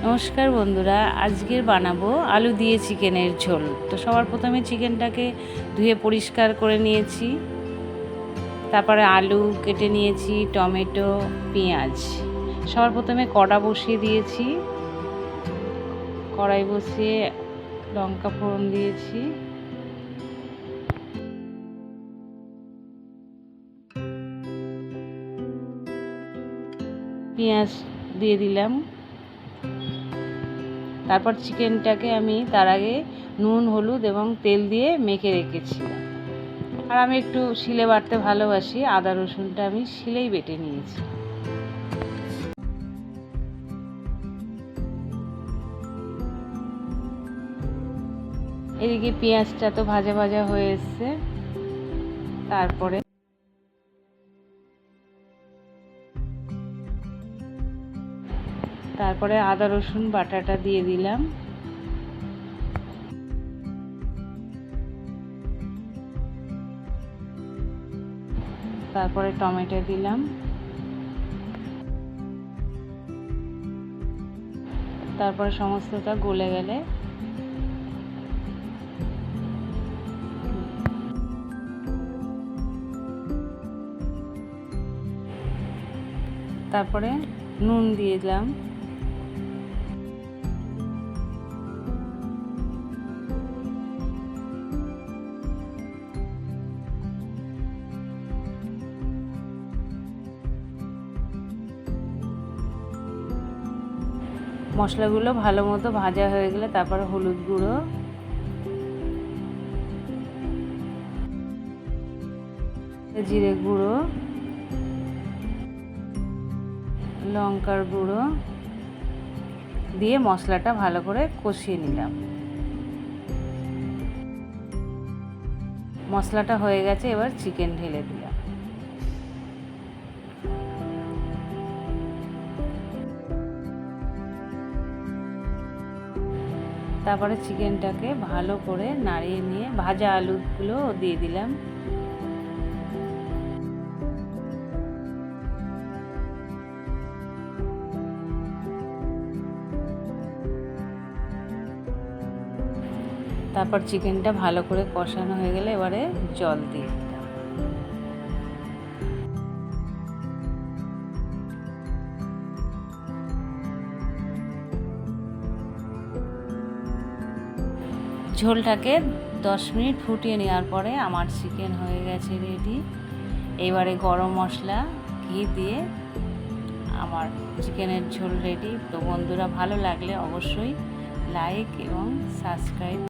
নমস্কার বন্ধুরা, আজকের বানাবো আলু দিয়ে চিকেনের ঝোল। তো সবার প্রথমে চিকেনটাকে ধুয়ে পরিষ্কার করে নিয়েছি, তারপরে আলু কেটে নিয়েছি, টমেটো, পেঁয়াজ। সবার প্রথমে কড়া বসিয়ে দিয়েছি, কড়াই বসিয়ে লঙ্কা ফোড়ন দিয়েছি, পেঁয়াজ দিয়ে দিলাম। তারপর চিকেনটাকে আমি তার আগে নুন, হলুদ এবং তেল দিয়ে মেখে রেখেছিলাম। আর আমি একটু শিলে বাটতে ভালোবাসি, আদা রসুনটা আমি শিলেই বেটে নিয়েছি। এদিকে পেঁয়াজটা তো ভাজা ভাজা হয়ে এসছে। তারপরে আদা রসুন বাটাটা দিয়ে দিলাম। তারপরে টমেটো দিলাম। তারপরে সমস্তটা গলে গেলে তারপরে নুন দিয়ে দিলাম। মশলাগুলো ভালো মতো ভাজা হয়ে গেলে তারপরে হলুদ গুঁড়ো, জিরে গুঁড়ো, লঙ্কার গুঁড়ো দিয়ে মশলাটা ভালো করে কষিয়ে নিলাম। মশলাটা হয়ে গেছে, এবার চিকেন ঢেলে দিলাম। তারপরে চিকেনটাকে ভালো করে নাড়িয়ে নিয়ে ভাজা আলুগুলো দিয়ে দিলাম। তারপর চিকেনটা ভালো করে কষানো হয়ে গেলে এবারে জল দিয়ে দিলাম। ঝোলটাকে 10 মিনিট ফুটিয়ে নেওয়ার পরে আমার চিকেন হয়ে গেছে রেডি। এবারে গরম মশলা, ঘি দিয়ে আমার চিকেনের ঝোল রেডি। তো বন্ধুরা, ভালো লাগলে অবশ্যই লাইক এবং সাবস্ক্রাইব